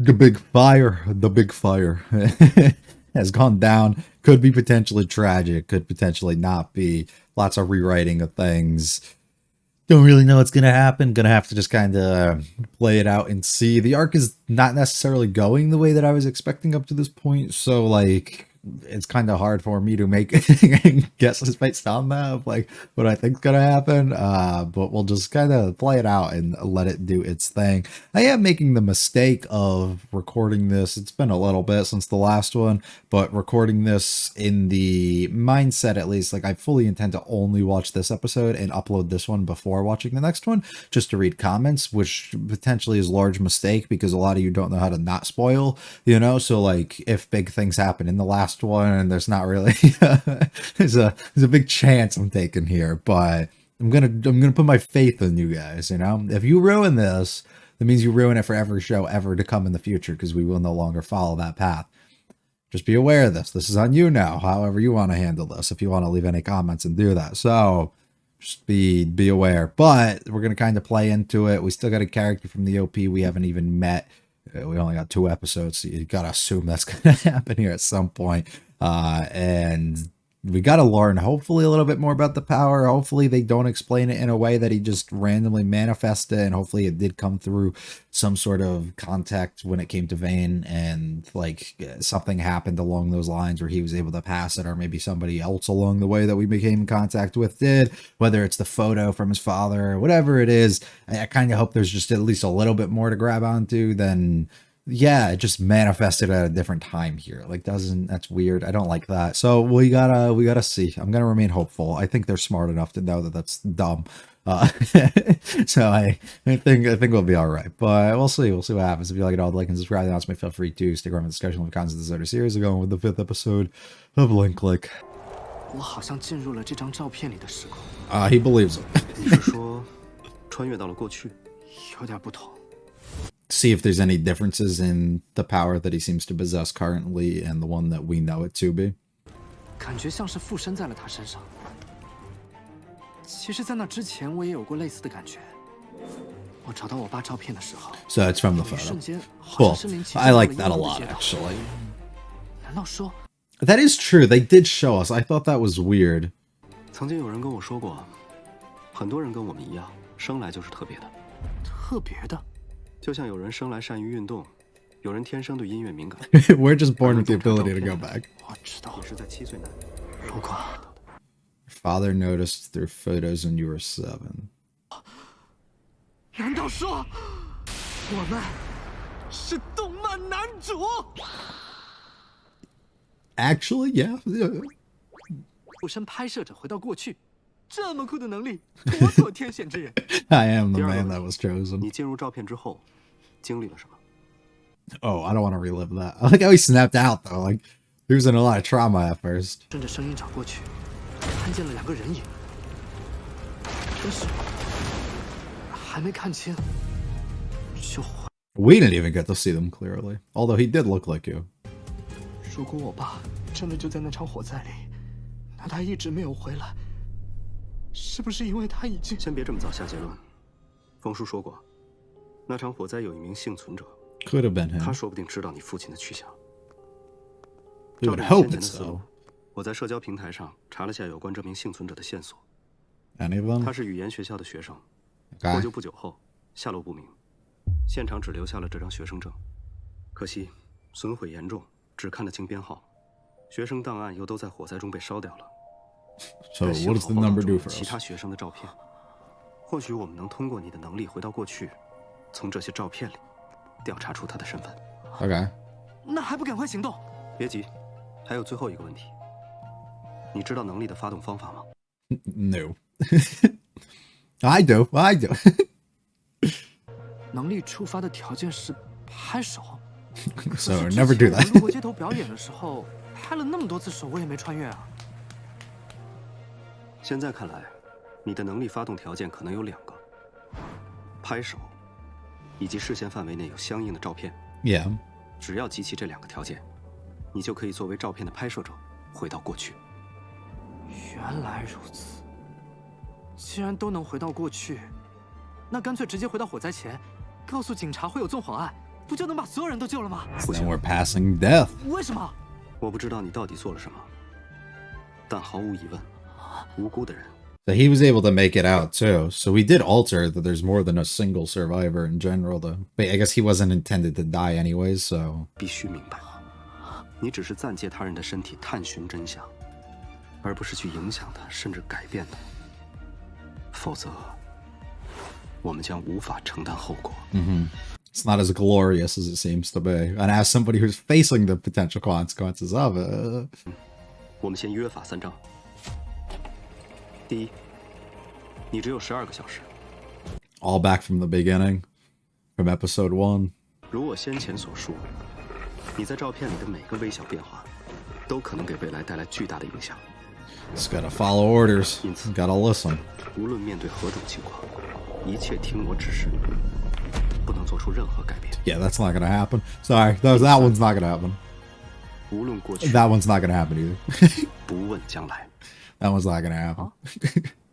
The big fire has gone down. Could be potentially tragic, could potentially not be. Lots of rewriting of things. Don't really know what's gonna happen. Gonna have to just kind of play it out and see. The arc is not necessarily going the way that I was expecting up to this point, so like it's kind of hard for me to make guesses based on that of like what I think's gonna happen. But we'll just kind of play it out and let it do its thing. I am making the mistake of recording this. It's been a little bit since the last one, but recording this in the mindset, at least, like I fully intend to only watch this episode and upload this one before watching the next one, just to read comments, which potentially is a large mistake because a lot of you don't know how to not spoil, you know? So like if big things happen in the last one and there's not really, there's a big chance I'm taking here, but I'm gonna put my faith in you guys, you know? If you ruin this, that means you ruin it for every show ever to come in the future because we will no longer follow that path. Just be aware of this. This is on you now, however you want to handle this, if you want to leave any comments and do that. So just be aware. But we're going to kind of play into it. We still got a character from the OP we haven't even met. We only got 2 episodes, so you got to assume that's going to happen here at some point. And we got to learn, hopefully, a little bit more about the power. Hopefully, they don't explain it in a way that he just randomly manifested, and hopefully it did come through some sort of contact when it came to Vane, and like something happened along those lines where he was able to pass it, or maybe somebody else along the way that we became in contact with did, whether it's the photo from his father or whatever it is. I kind of hope there's just at least a little bit more to grab onto than... yeah, it just manifested at a different time here. Like, that's weird. I don't like that. So we gotta see. I'm gonna remain hopeful. I think they're smart enough to know that that's dumb. So I think we'll be all right. But we'll see. We'll see what happens. If you like it all, like and subscribe. The announcement, feel free to stick around for the discussion of the content of this other series. We're going with the 5th episode of Link Click. He believes it. 你是说穿越到了过去？有点不同。 See if there's any differences in the power that he seems to possess currently and the one that we know it to be. 感觉像是附身在了他身上。其实，在那之前我也有过类似的感觉。我找到我爸照片的时候 So it's from the 有一 photo. 瞬间好 Cool. 像身临其境 I 到了 like 一 that a 个 lot, 街道 actually. 难道说 That is true. They did show us. I thought that was weird. 曾经有人跟我说过，很多人跟我们一样，生来就是特别的。特别的？ 就像有人生来善于运动，有人天生对音乐敏感。 We're just born with the ability to go back. 我知道。也是在7岁那年。如果 Father noticed through photos when you were 7. 难道说我们是动漫男主？ Actually, yeah. 附身拍摄者回到过去，这么酷的能力，妥妥天选之人。 I am the man that was chosen. 你进入照片之后，经历了什么？ Oh, I don't want to relive that. I like how he snapped out, though. Like, he was in a lot of trauma at first. 顺着声音找过去，看见了2个人影，但是还没看清就回。 We didn't even get to see them clearly. Although he did look like you. 如果我爸真的就在那场火灾里，那他一直没有回来，是不是因为他已经……先别这么早下结论。风叔说过，那场火灾有一名幸存者， Could have been 他 him. 说不定知道你父亲的去向。 We 照 would 着你 hope 先前的 it's 思路 so. 我在社交平台上查了下有关这名幸存者的线索。 Any of 他 them? 是语言学校的学生， Okay. 获救不久后下落不明，现场只留下了这张学生证，可惜损毁严重，只看得清编号，学生档案又都在火灾中被烧掉了。 So 在 what 幸 does 好 the 报道 number 中 do for 其他 us? 学生的照片，或许我们能通过你的能力回到过去，从这些照片里调查出他的身份。 Okay. 那还不赶快行动？别急，还有最后一个问题，你知道能力的发动方法吗？ No. I do. 能力触发的条件是拍手。 So 可是 never 之 do 前 that. 路过街头表演的时候，拍了那么多次手，我也没穿越啊。现在看来，你的能力发动条件可能有2个：拍手，以及视线范围内有相应的照片。 Yeah. 只要集齐这2个条件，你就可以作为照片的拍摄者回到过去。原来如此。既然都能回到过去，那干脆直接回到火灾前，告诉警察会有纵火案，不就能把所有人都救了吗？ Then we're passing death. 为什么？我不知道你到底做了什么，但毫无疑问，无辜的人 So he was able to make it out too. So we did alter that there's more than a single survivor in general, though. But I guess he wasn't intended to die anyways, so. 必须明白，你只是暂借他人的身体探寻真相，而不是去影响他，甚至改变他。否则，我们将无法承担后果。It's not as glorious as it seems to be. And as somebody who's facing the potential consequences of it. 我们先约法三章。第一，你只有12个小时。 All back from the beginning, from episode 1. 如我先前所述，你在照片里的每个微小变化，都可能给未来带来巨大的影响。 Just gotta follow orders. Gotta listen. 无论面对何种情况，一切听我指示，不能做出任何改变。 Yeah, that's not gonna happen. Sorry, that one's not gonna happen. 无论过去， That one's not gonna happen either. 不问将来， That one's not gonna happen.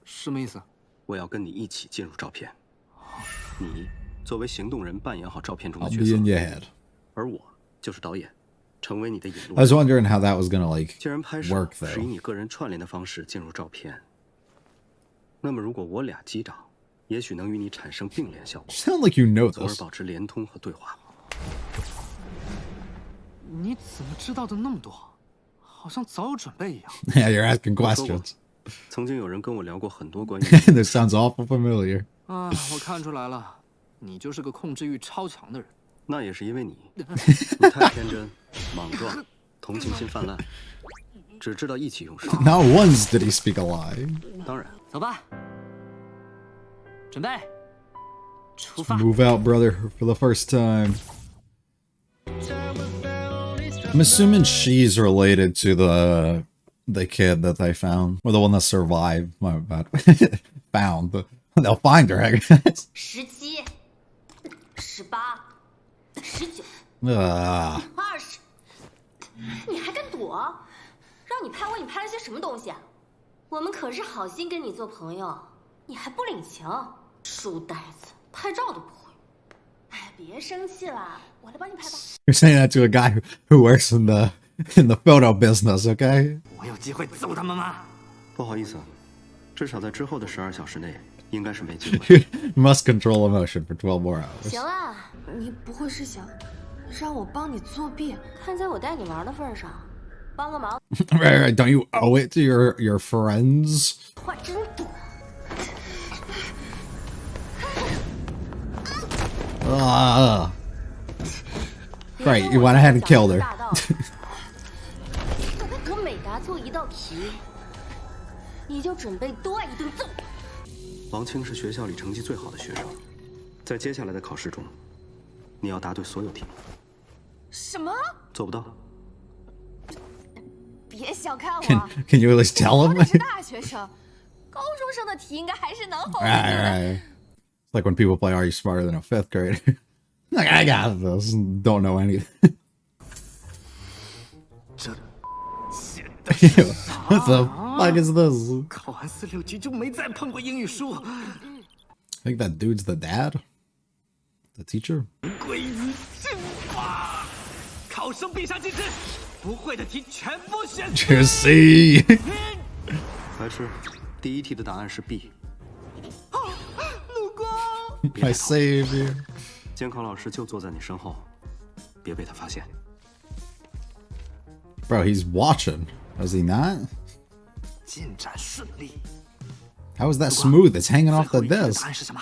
什么意思？我要跟你一起进入照片。你作为行动人扮演好照片中的 I'll 角 be 色， in your head. 而我就是导演，成为你的引路 I。was wondering how that was gonna like 既然拍摄 work 是以 though. 你个人串联的方式进入照片，那么如果我俩击掌，也许能与你产生并联效果， Sound like you know 从而 this. 保持连通和对话。你怎么知道的那么多？好像早有准备一样。 Yeah, you're asking 我说过 questions. 曾经有人跟我聊过很多关于 This sounds awful familiar. 啊，我看出来了，你就是个控制欲超强的人。那也是因为你太天真、莽撞、同情心泛滥，只知道意气用事。 Not once did he speak a lie. 当然，走吧，准备，出发。 Move out, brother, for the first time. I'm assuming she's related to the kid that they found, or the one that survived. My bad. Found. They'll find her, I guess. 17、18、19、 Ah, 20，你还敢躲？让你拍我，你拍了些什么东西？我们可是好心跟你做朋友，你还不领情？书呆子，拍照都不会。哎，别生气啦，我来帮你拍吧。 you're saying that to a guy who works in the photo business, okay? 我有机会揍他们吗？不好意思，至少在之后的12小时内，应该是没机会。 You must control emotion for 12 more hours. 行了，你不会是想让我帮你作弊？看在我带你玩的份上，帮个忙， Right, don't you owe it to your friends? 话真多。 Right, you went ahead and killed her. 我每答错一道题，你就准备多挨一顿揍。王清是学校里成绩最好的学生，在接下来的考试中，你要答对所有题目。什么？做不到，别小看我， Can you at least tell 我 him? 得是大学生，高中生的题应该还是能好一 Right, 点的。 right. It's like when people play Are You Smarter Than a Fifth Grader? Like, I got this. Don't know anything. 这简 What the fuck is this? 考完4/6级就没再碰过英语书。 I think that dude's the dad? The teacher? 鬼子进化，考生闭上近视，不会的题全部选错。 Juicy. 白痴。第一题的答案是 B。陆光， My savior. 监考老师就坐在你身后，别被他发现。 Bro, he's watching. Is he not? 进展顺利。 How is that smooth? It's hanging off the 最后一题的 disc. 答案是什么？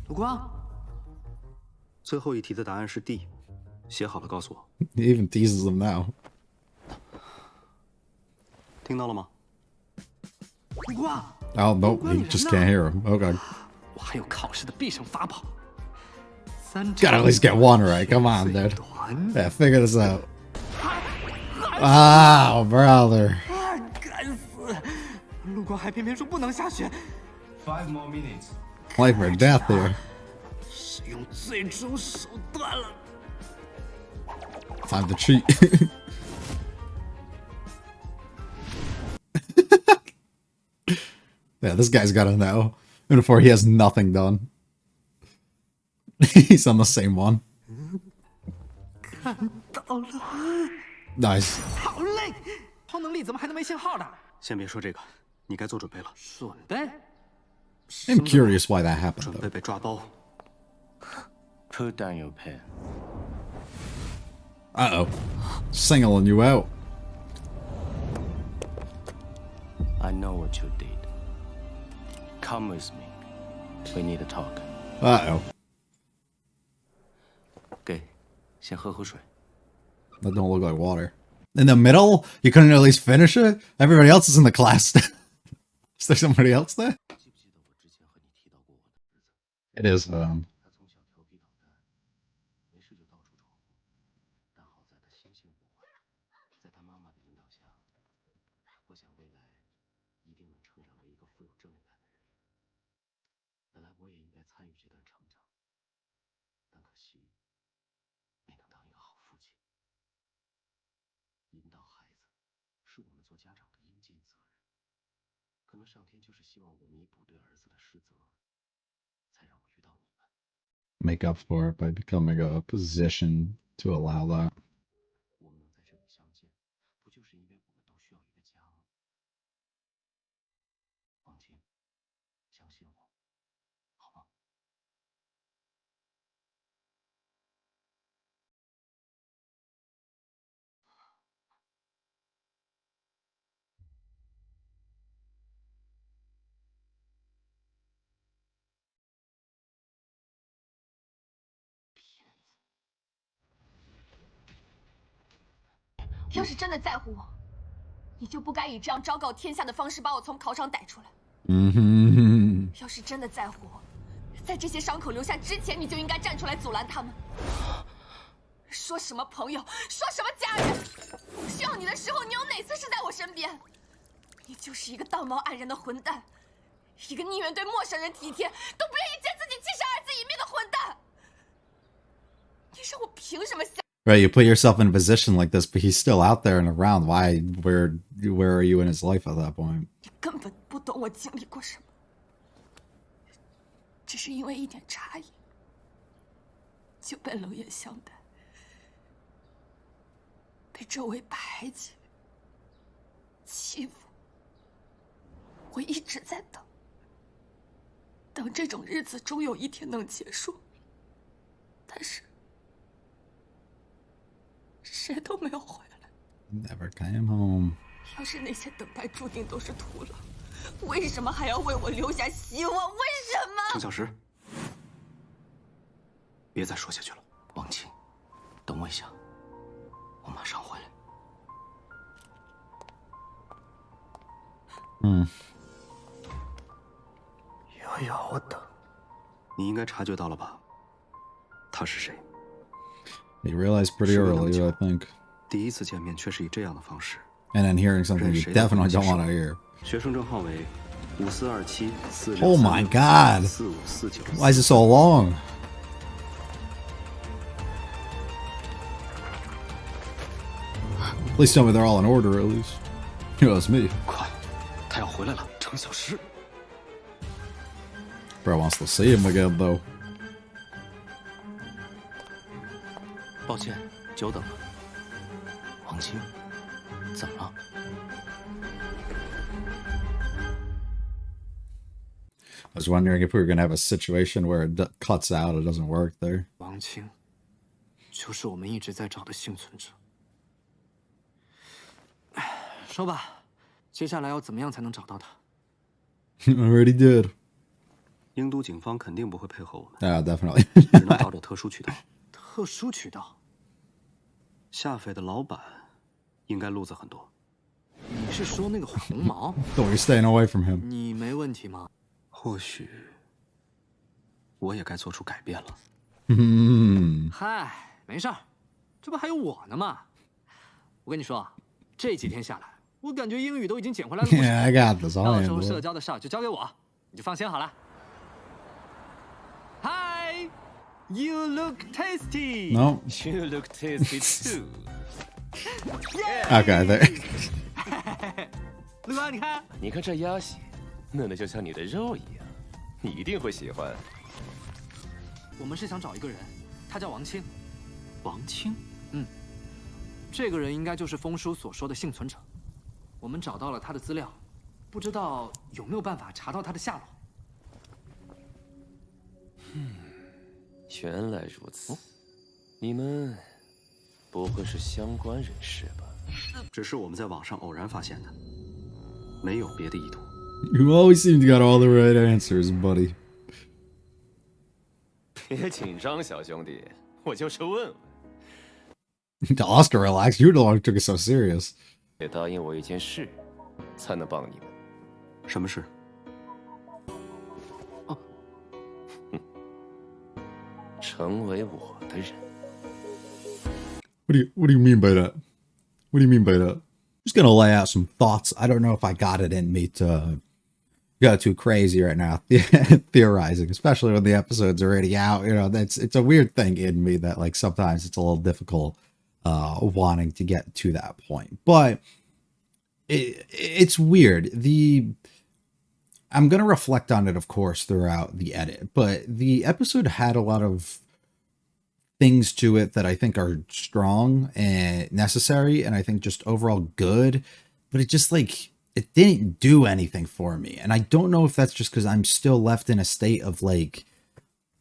陆光，最后一题的答案是 D， 写好了告诉我。 He even teases him now. 听到了吗？陆光， Oh, nope. He just can't hear him. Okay. 我还有考试的必胜法宝。3 Gotta at least get one right. Come on, 最 dude. 短 Yeah, figure this out. Oh, brother. 该死！陆光还偏偏说不能下雪， 5 more minutes。 Life or death here. 使用最终手段了。 Time to cheat. Yeah, this guy's gotta know. And before he has nothing done. He's on the same one. 看到了， Nice. 好累，超能力怎么还能没信号的？先别说这个，你该做准备了。准备？ I'm curious why that happened 准备 though. 被抓包。 Put down your pen. Uh-oh. Singling you out. I know what you did. Come with me. We need to talk. Uh-oh. 给，先喝口水。 That don't look like water. In the middle? You couldn't at least finish it? Everybody else is in the class. Is there somebody else there? It is, 他从小调皮捣蛋，没事就到处闯祸。但好在他心性不坏，在他妈妈的引导下，我想未来一定能成长为一个富有正义感的人。本来我也应该参与这段成长，但可惜没能当一个好父亲。引导孩子是我们做家长的应尽责任。可能上天就是希望我弥补对儿子的失责，才让我遇到你们。 make up for it by becoming a position to allow that. 我们能在这里相见，不就是因为我们都需要一个家吗？王晶，相信我，好吗？要是真的在乎我，你就不该以这样昭告天下的方式把我从考场逮出来。 Mm-hmm. 要是真的在乎我，在这些伤口留下之前，你就应该站出来阻拦他们。说什么朋友，说什么家人，需要你的时候，你有哪次是在我身边？你就是一个道貌岸然的混蛋，一个宁愿对陌生人体贴，都不愿意见自己亲生儿子一面的混蛋。你让我凭什么相？ Right, you put yourself in a position like this, but he's still out there and around. Why? Where are you in his life at that point? 你根本不懂我经历过什么，只是因为一点差异，就被冷眼相待，被周围排挤、欺负。我一直在等，等这种日子终有一天能结束，但是谁都没有回来。 Never came home. 要是那些等待注定都是徒劳，为什么还要为我留下希望？为什么？程小石，别再说下去了。王琴，等我一下，我马上回来。又要我等？你应该察觉到了吧？他是谁？ He realized pretty early, I think. 第一次见面却是以这样的方式。 And then hearing something you definitely don't want to hear. 学生证号为542746354549。 Oh my god! Why is it so long? Please tell me they're all in order at least. You know, it's me. 快，他要回来了，程小石。 Bro wants to see him again, though. 抱歉，久等了。王清，怎么了？ I was wondering if we were going to have a situation where it cuts out, it doesn't work there. 王清，就是我们一直在找的幸存者。说吧，接下来要怎么样才能找到他？ I already did. 英都警方肯定不会配合我们， Yeah, definitely. 只能找特殊渠道。特殊渠道？下匪的老板应该路子很多。你是说那个红毛？ So we're staying away from him. 你没问题吗？ 或许我也该做出改变了。嗨，没事儿，这不还有我呢吗？我跟你说，这几天下来，我感觉英语都已经捡回来了不少。 Yeah, I got this. 到 I'll 时候 handle 社 it. 交的事儿就交给我，你就放心好了。Hi, you look tasty. No. You look tasty too. Okay, there. 陆哥，你看，你看这鸭血，嫩的就像你的肉一样，你一定会喜欢。我们是想找一个人，他叫王清。王清，这个人应该就是风叔所说的幸存者。我们找到了他的资料，不知道有没有办法查到他的下落。原来如此，你们不会是相关人士吧？只是我们在网上偶然发现的，没有别的意图。 You always seem to get all the right answers, buddy. 别紧张，小兄弟，我就是问问。Oscar, relax. You're the one who took it so serious. 得答应我一件事，才能帮你们。什么事？成为我的人。What do you mean by that? What do you mean by that? Just gonna lay out some thoughts. I don't know if I got it in me to go too crazy right now theorizing, especially when the episode's already out. You know, it's a weird thing in me that like sometimes it's a little difficult wanting to get to that point. But it's weird. I'm going to reflect on it, of course, throughout the edit, but the episode had a lot of things to it that I think are strong and necessary, and I think just overall good, but it just like, it didn't do anything for me. And I don't know if that's just because I'm still left in a state of like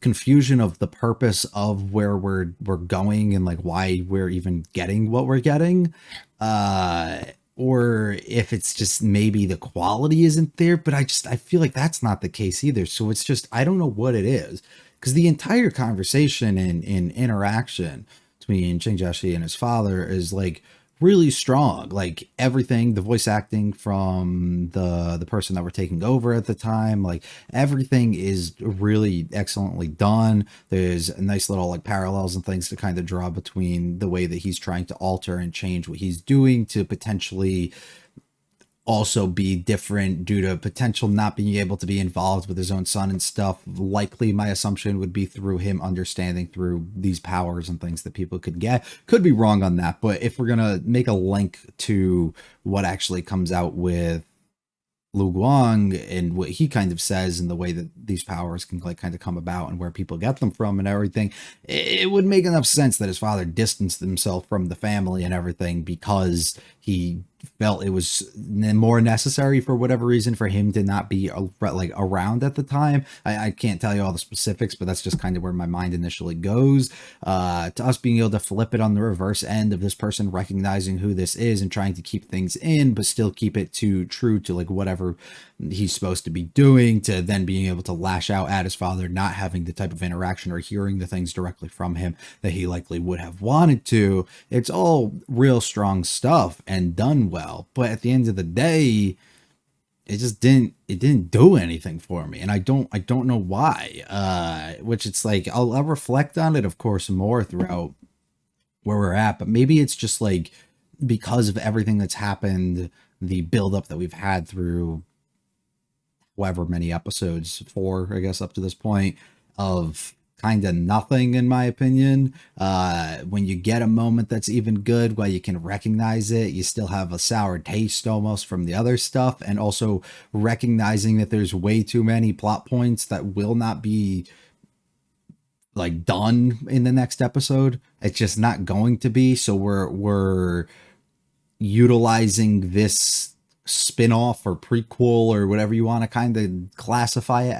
confusion of the purpose of where we're going and like why we're even getting what we're getting, or if it's just maybe the quality isn't there. But I feel like that's not the case either. So it's just, I don't know what it is, because the entire conversation and interaction between Ching Jiaxi and his father is like really strong. Like everything, the voice acting from the person that we're taking over at the time, like everything is really excellently done. There's a nice little like parallels and things to kind of draw between the way that he's trying to alter and change what he's doing to potentially also be different due to potential not being able to be involved with his own son and stuff. Likely my assumption would be through him understanding through these powers and things that people could get. Could be wrong on that, but if we're gonna make a link to what actually comes out with Lu Guang and what he kind of says and the way that these powers can like kind of come about and where people get them from and everything, it would make enough sense that his father distanced himself from the family and everything because he felt it was more necessary for whatever reason for him to not be like around at the time. I can't tell you all the specifics, but that's just kind of where my mind initially goes. To us being able to flip it on the reverse end of this person recognizing who this is and trying to keep things in, but still keep it true to like whatever he's supposed to be doing, to then being able to lash out at his father, not having the type of interaction or hearing the things directly from him that he likely would have wanted to. It's all real strong stuff and done well, but at the end of the day, it just didn't do anything for me, and I don't know why. Which it's like I'll reflect on it, of course, more throughout where we're at, but maybe it's just like because of everything that's happened, the buildup that we've had through however many episodes, 4, I guess, up to this point, of kind of nothing, in my opinion. When you get a moment that's even good, while you can recognize it, you still have a sour taste almost from the other stuff, and also recognizing that there's way too many plot points that will not be like done in the next episode. It's just not going to be. So we're utilizing this spin-off or prequel or whatever you want to kind of classify it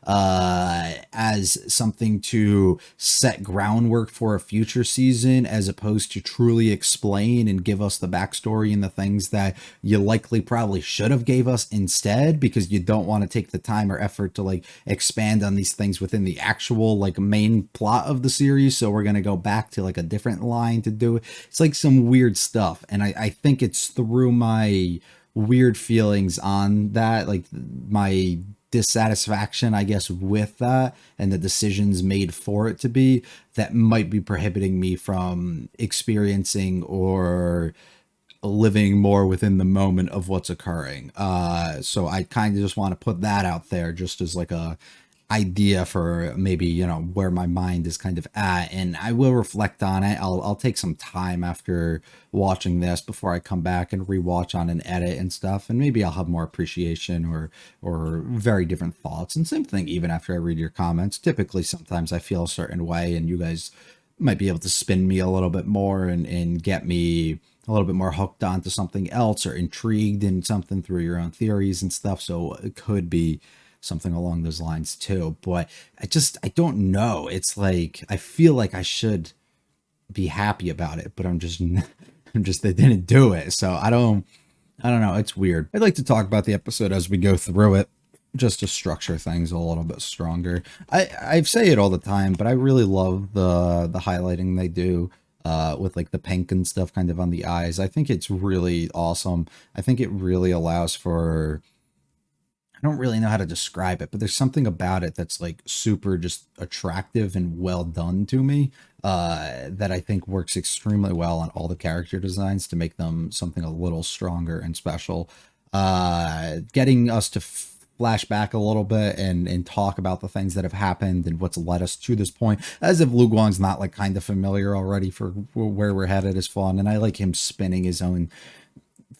as something to set groundwork for a future season, as opposed to truly explain and give us the backstory and the things that you likely probably should have gave us instead, because you don't want to take the time or effort to like expand on these things within the actual like main plot of the series. So we're going to go back to like a different line to do it. It's like some weird stuff, and I think it's through my weird feelings on that, like my dissatisfaction, I guess, with that and the decisions made for it to be, that might be prohibiting me from experiencing or living more within the moment of what's occurring. So I kind of just want to put that out there just as like a idea for maybe, you know, where my mind is kind of at, and I will reflect on it. I'll take some time after watching this before I come back and rewatch on an edit and stuff, and maybe I'll have more appreciation or very different thoughts. And same thing even after I read your comments. Typically sometimes I feel a certain way and you guys might be able to spin me a little bit more and get me a little bit more hooked onto something else or intrigued in something through your own theories and stuff. So it could be something along those lines too. But I don't know. It's like, I feel like I should be happy about it, but I'm just, they didn't do it. So I don't know. It's weird. I'd like to talk about the episode as we go through it, just to structure things a little bit stronger. I say it all the time, but I really love the highlighting they do with like the pink and stuff kind of on the eyes. I think it's really awesome. I think it really allows for, I don't really know how to describe it, but there's something about it that's like super just attractive and well done to me, that I think works extremely well on all the character designs to make them something a little stronger and special. Getting us to flash back a little bit and talk about the things that have happened and what's led us to this point, as if Lu Guang's not like kind of familiar already for where we're headed, is fun. And I like him spinning his own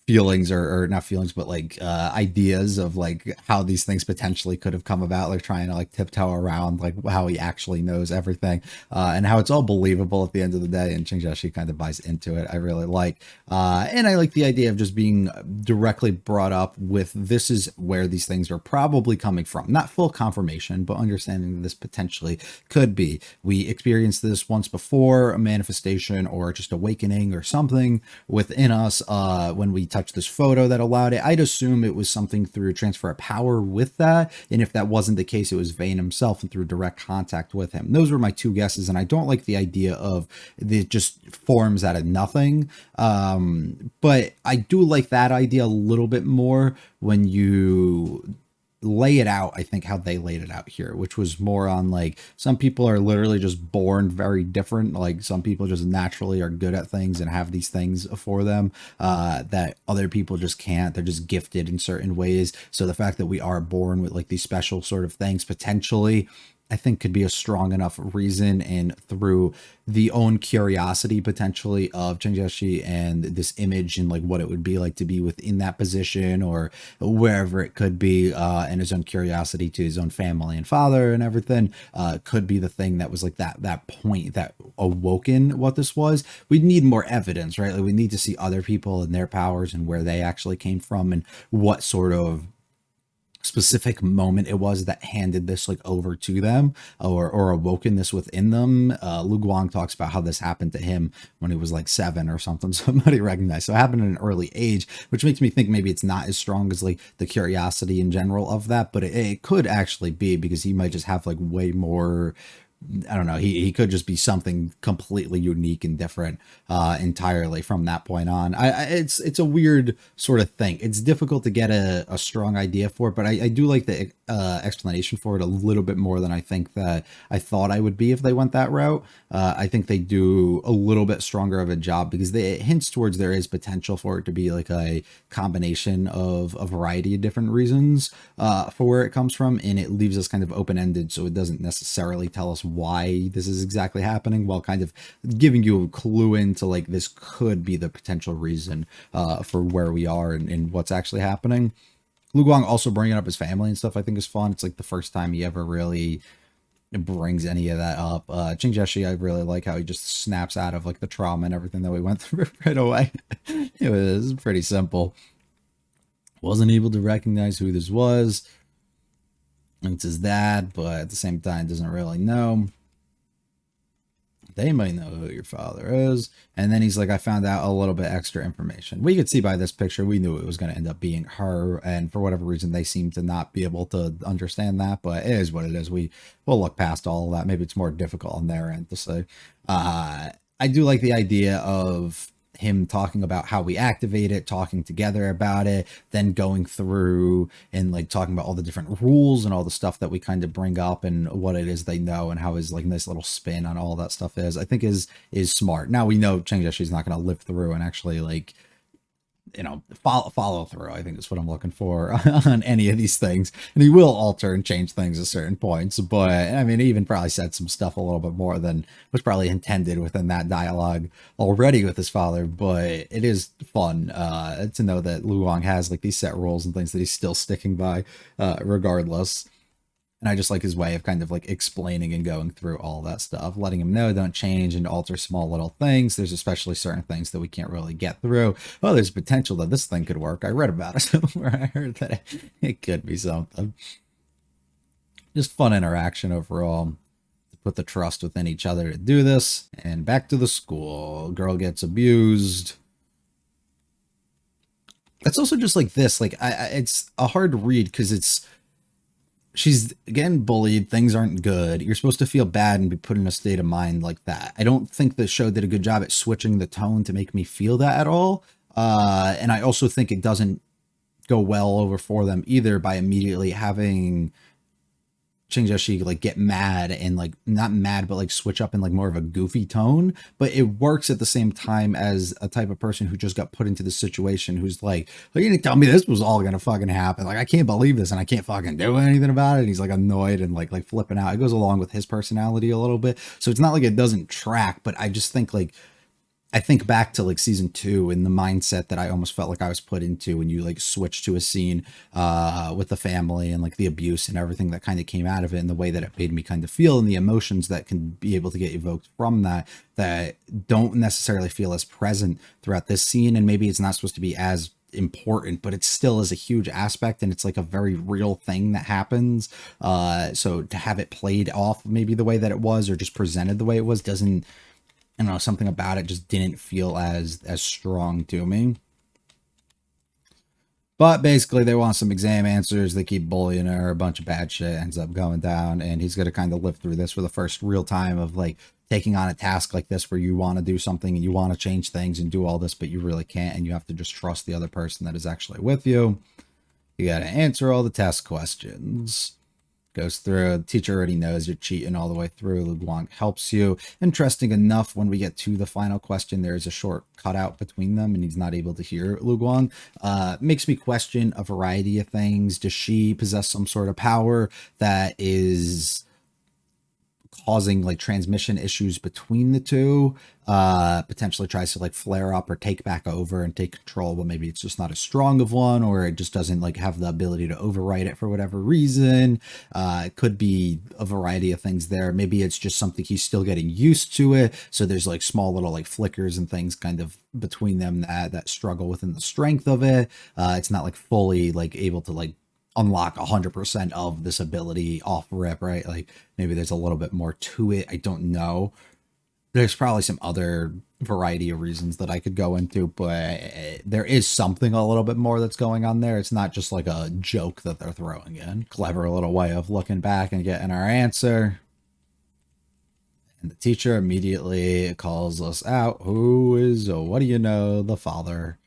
feelings or not feelings, but like ideas of like how these things potentially could have come about, like trying to like tiptoe around like how he actually knows everything, and how it's all believable at the end of the day, and Chingjeshi kind of buys into it. I really like, and I like the idea of just being directly brought up with, this is where these things are probably coming from, not full confirmation, but understanding that this potentially could be, we experienced this once before, a manifestation or just awakening or something within us when we touched this photo that allowed it. I'd assume it was something through transfer of power with that, and if that wasn't the case, it was Vane himself and through direct contact with him. Those were my two guesses, and I don't like the idea of it just forms out of nothing, but I do like that idea a little bit more when you lay it out, I think, how they laid it out here, which was more on like, some people are literally just born very different. Like some people just naturally are good at things and have these things for them, that other people just can't. They're just gifted in certain ways. So the fact that we are born with like these special sort of things potentially, I think could be a strong enough reason, and through the own curiosity potentially of Chingjeshi and this image and like what it would be like to be within that position or wherever it could be, and his own curiosity to his own family and father and everything, could be the thing that was like that point that awoken what this was. We need more evidence, right? Like we need to see other people and their powers and where they actually came from and what sort of specific moment it was that handed this like over to them or awoken this within them. Lu Guang talks about how this happened to him when he was like 7 or something, somebody recognized. So it happened at an early age, which makes me think maybe it's not as strong as like the curiosity in general of that, but it could actually be, because he might just have like way more, I don't know, he could just be something completely unique and different entirely from that point on. It's a weird sort of thing. It's difficult to get a strong idea for it, but I do like the explanation for it a little bit more than I think that I thought I would be if they went that route. I think they do a little bit stronger of a job, because it hints towards there is potential for it to be like a combination of a variety of different reasons for where it comes from, and it leaves us kind of open-ended, so it doesn't necessarily tell us why this is exactly happening, while kind of giving you a clue into like this could be the potential reason for where we are and what's actually happening. Lu Guang also bringing up his family and stuff I think is fun. It's like the first time he ever really brings any of that up. Chingjeshi, I really like how he just snaps out of like the trauma and everything that we went through right away. It was pretty simple. Wasn't able to recognize who this was. It's his dad, but at the same time doesn't really know. They might know who your father is. And then he's like, I found out a little bit extra information. We could see by this picture, we knew it was going to end up being her. And for whatever reason, they seem to not be able to understand that, but it is what it is. We'll look past all of that. Maybe it's more difficult on their end to say. I do like the idea of him talking about how we activate it, talking together about it, then going through and like talking about all the different rules and all the stuff that we kind of bring up and what it is they know and how his like nice little spin on all that stuff is, I think is smart. Now we know Changjeshi is not going to live through and actually like follow through, I think is what I'm looking for on any of these things. And he will alter and change things at certain points, but I mean, he even probably said some stuff a little bit more than was probably intended within that dialogue already with his father. But it is fun to know that Lu Wang has like these set rules and things that he's still sticking by regardless. And I just like his way of kind of like explaining and going through all that stuff, letting him know don't change and alter small little things. There's especially certain things that we can't really get through. Oh, there's potential that this thing could work. I read about it somewhere. I heard that it could be something. Just fun interaction overall. To put the trust within each other to do this. And back to the school. Girl gets abused. It's also just like this. Like it's a hard read because she's again bullied, things aren't good, you're supposed to feel bad and be put in a state of mind like that. I don't think the show did a good job at switching the tone to make me feel that at all, and I also think it doesn't go well over for them either by immediately having Chingjashi like get mad and like not mad but like switch up in like more of a goofy tone. But it works at the same time as a type of person who just got put into the situation who's like, you didn't tell me this was all gonna fucking happen, like I can't believe this and I can't fucking do anything about it. And he's like annoyed and like flipping out. It goes along with his personality a little bit, so it's not like it doesn't track. But I just think like I think back to like season 2 and the mindset that I almost felt like I was put into when you like switch to a scene with the family and like the abuse and everything that kind of came out of it and the way that it made me kind of feel and the emotions that can be able to get evoked from that don't necessarily feel as present throughout this scene. And maybe it's not supposed to be as important, but it still is a huge aspect and it's like a very real thing that happens. So to have it played off maybe the way that it was or just presented the way it was doesn't, I don't know, something about it just didn't feel as strong to me. But basically they want some exam answers, they keep bullying her, a bunch of bad shit ends up going down, and he's going to kind of live through this for the first real time of like taking on a task like this where you want to do something and you want to change things and do all this, but you really can't, and you have to just trust the other person that is actually with you. You got to answer all the test questions. Goes through, the teacher already knows you're cheating all the way through. Lu Guang helps you. Interesting enough, when we get to the final question, there is a short cutout between them and he's not able to hear Lu Guang. Makes me question a variety of things. Does she possess some sort of power that is causing like transmission issues between the two? Potentially tries to like flare up or take back over and take control, but maybe it's just not as strong of one, or it just doesn't like have the ability to override it for whatever reason. It could be a variety of things there. Maybe it's just something he's still getting used to it, so there's like small little like flickers and things kind of between them that struggle within the strength of it. It's not like fully like able to like unlock 100% of this ability off rip, right? Like maybe there's a little bit more to it. I don't know. There's probably some other variety of reasons that I could go into, but there is something a little bit more that's going on there. It's not just like a joke that they're throwing in. Clever little way of looking back and getting our answer. And the teacher immediately calls us out. Who is, what do you know, the father?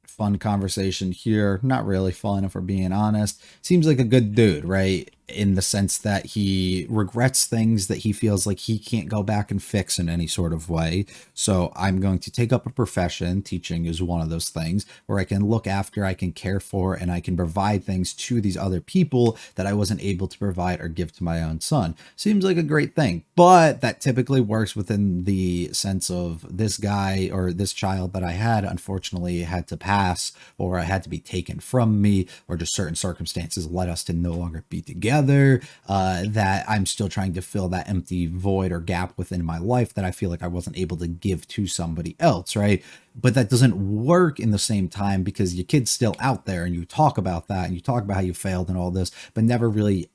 Fun conversation here. Not really fun, if we're being honest. Seems like a good dude, right? In the sense that he regrets things that he feels like he can't go back and fix in any sort of way. So I'm going to take up a profession. Teaching is one of those things where I can look after, I can care for, and I can provide things to these other people that I wasn't able to provide or give to my own son. Seems like a great thing, but that typically works within the sense of this guy or this child that I had unfortunately had to pass, or had to be taken from me, or just certain circumstances led us to no longer be together. That I'm still trying to fill that empty void or gap within my life that I feel like I wasn't able to give to somebody else, right? But that doesn't work in the same time because your kid's still out there and you talk about that and you talk about how you failed and all this, but never really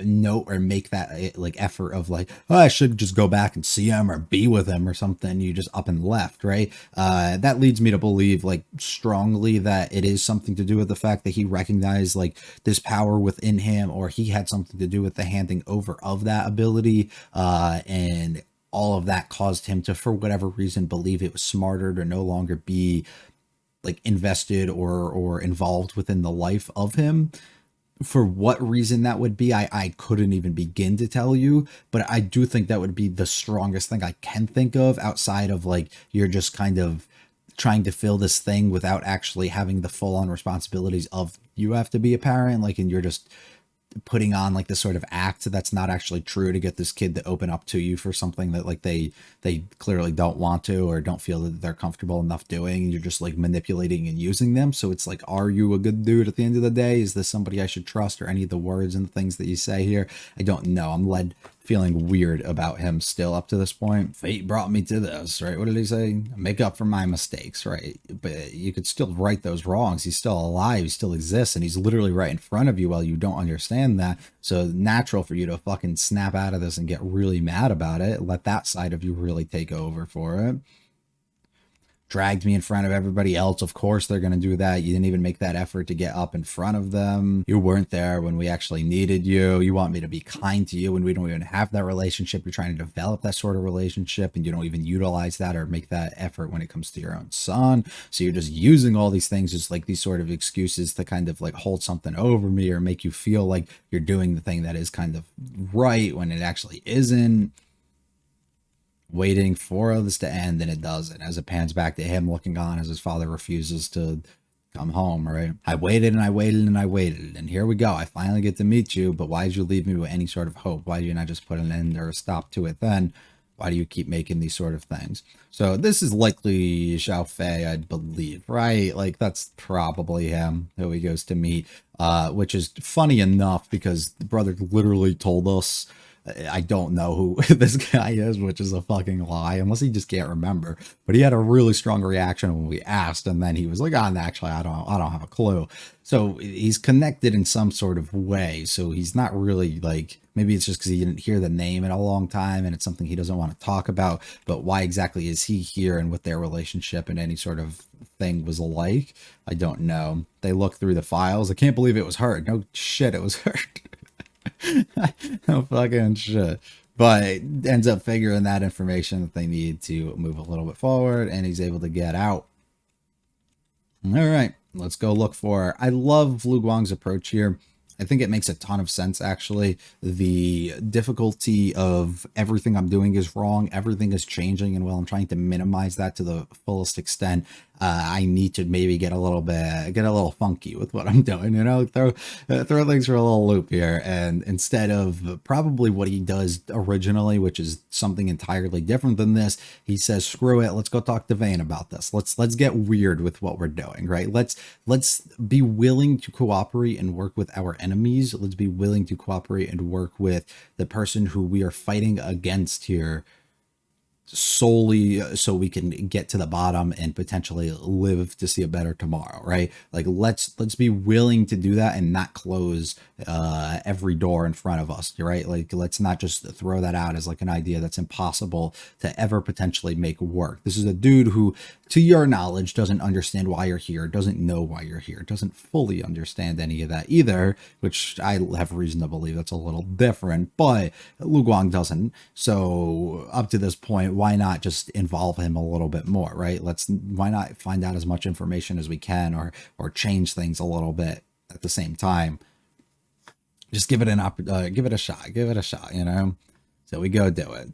note or make that like effort of like, oh, I should just go back and see him or be with him or something. You just up and left, right? That leads me to believe like strongly that it is something to do with the fact that he recognized like this power within him, or he had something to do with the handing over of that ability, and all of that caused him to, for whatever reason, believe it was smarter to no longer be like invested or involved within the life of him. For what reason that would be, I couldn't even begin to tell you, but I do think that would be the strongest thing I can think of outside of like you're just kind of trying to fill this thing without actually having the full-on responsibilities of you have to be a parent, like, and you're just putting on like this sort of act that's not actually true to get this kid to open up to you for something that like they clearly don't want to or don't feel that they're comfortable enough doing. You're just like manipulating and using them. So it's like, are you a good dude at the end of the day? Is this somebody I should trust? Or any of the words and the things that you say here, I don't know. I'm led feeling weird about him still up to this point. Fate brought me to this, right? What did he say? Make up for my mistakes, right? But you could still right those wrongs. He's still alive. He still exists. And he's literally right in front of you while you don't understand that. So natural for you to fucking snap out of this and get really mad about it. Let that side of you really take over for it. Dragged me in front of everybody else. Of course they're going to do that. You didn't even make that effort to get up in front of them. You weren't there when we actually needed you. You want me to be kind to you when we don't even have that relationship. You're trying to develop that sort of relationship and you don't even utilize that or make that effort when it comes to your own son. So you're just using all these things as like these sort of excuses to kind of like hold something over me or make you feel like you're doing the thing that is kind of right when it actually isn't. Waiting for this to end, and it doesn't, as it pans back to him looking on as his father refuses to come home, right? I waited and I waited and I waited, and here we go. I finally get to meet you, but why did you leave me with any sort of hope? Why do you not just put an end or a stop to it then? Why do you keep making these sort of things? So this is likely Xiao Fei, I believe, right? Like that's probably him who he goes to meet, which is funny enough because the brother literally told us, I don't know who this guy is, which is a fucking lie, unless he just can't remember. But he had a really strong reaction when we asked, and then he was like, "Oh, actually, I don't have a clue." So he's connected in some sort of way. So he's not really like, maybe it's just because he didn't hear the name in a long time, and it's something he doesn't want to talk about. But why exactly is he here, and what their relationship and any sort of thing was like, I don't know. They look through the files. I can't believe it was her. No shit, it was her. No fucking shit. But ends up figuring that information that they need to move a little bit forward, and he's able to get out. All right, let's go look for her. I love Lu Guang's approach here. I think it makes a ton of sense, actually. The difficulty of everything I'm doing is wrong. Everything is changing. And while I'm trying to minimize that to the fullest extent, I need to maybe get a little funky with what I'm doing, you know, throw things for a little loop here. And instead of probably what he does originally, which is something entirely different than this, he says, screw it. Let's go talk to Vane about this. Let's get weird with what we're doing, right? Let's be willing to cooperate and work with our enemies. Let's be willing to cooperate and work with the person who we are fighting against here, solely so we can get to the bottom and potentially live to see a better tomorrow, right? Like let's be willing to do that and not close every door in front of us, right? Like let's not just throw that out as like an idea that's impossible to ever potentially make work. This is a dude who, to your knowledge, doesn't understand why you're here, doesn't know why you're here, doesn't fully understand any of that either, which I have reason to believe that's a little different, but Lu Guang doesn't. So up to this point, why not just involve him a little bit more, right? Why not find out as much information as we can, or change things a little bit at the same time? Just give it a shot, you know? So we go do it.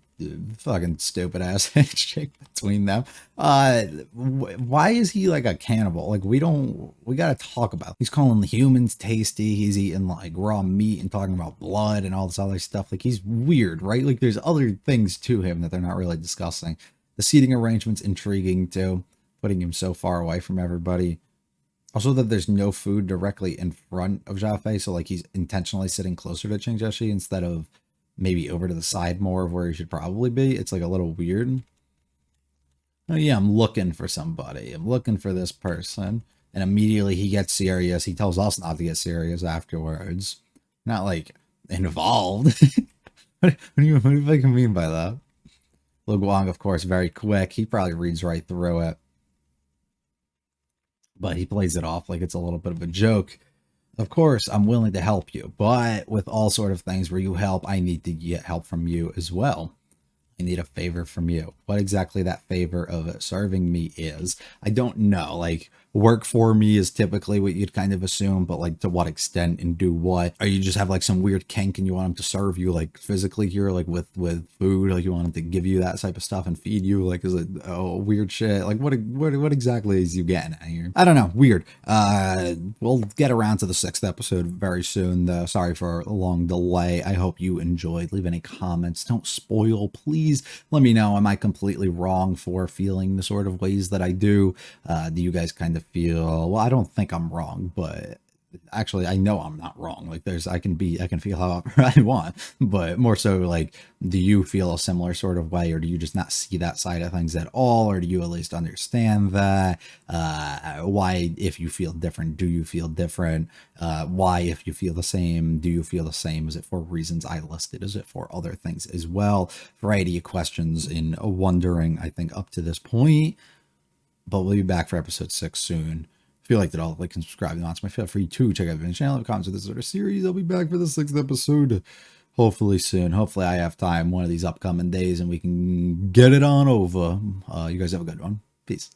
Fucking stupid ass handshake between them. Why is he like a cannibal? Like we gotta talk about. He's calling the humans tasty. He's eating like raw meat and talking about blood and all this other stuff. Like he's weird, right? Like there's other things to him that they're not really discussing. The seating arrangement's intriguing too, putting him so far away from everybody. Also that there's no food directly in front of Xiao Fei, so like he's intentionally sitting closer to Qing Jieshi instead of maybe over to the side more of where he should probably be. It's like a little weird. Oh yeah, I'm looking for somebody. I'm looking for this person. And immediately he gets serious. He tells us not to get serious afterwards. Not like involved. What do you fucking mean by that? Lu Guang, of course, very quick. He probably reads right through it. But he plays it off like it's a little bit of a joke. Of course, I'm willing to help you, but with all sort of things where you help, I need to get help from you as well. I need a favor from you. What exactly that favor of serving me is, I don't know. Like, work for me is typically what you'd kind of assume, but like to what extent and do what? Or you just have like some weird kink and you want them to serve you like physically here, like with food, like you want them to give you that type of stuff and feed you? Like, is it weird shit? Like what exactly is you getting at here? I don't know. Weird. We'll get around to the 6th episode very soon though. Sorry for a long delay. I hope you enjoyed. Leave any comments. Don't spoil, please. Let me know. Am I completely wrong for feeling the sort of ways that I do? Do you guys kind of feel, well, I don't think I'm wrong, but actually I know I'm not wrong. Like I can feel however I want, but more so like, do you feel a similar sort of way, or do you just not see that side of things at all? Or do you at least understand that? Why, if you feel different, do you feel different? Why, if you feel the same, do you feel the same? Is it for reasons I listed? Is it for other things as well? Variety of questions in wondering, I think, up to this point. But we'll be back for episode 6 soon. If you liked it all, like and subscribe. And that's my feel free to check out the channel. If comments of this sort of series, I'll be back for the 6th episode. Hopefully soon. Hopefully I have time one of these upcoming days and we can get it on over. You guys have a good one. Peace.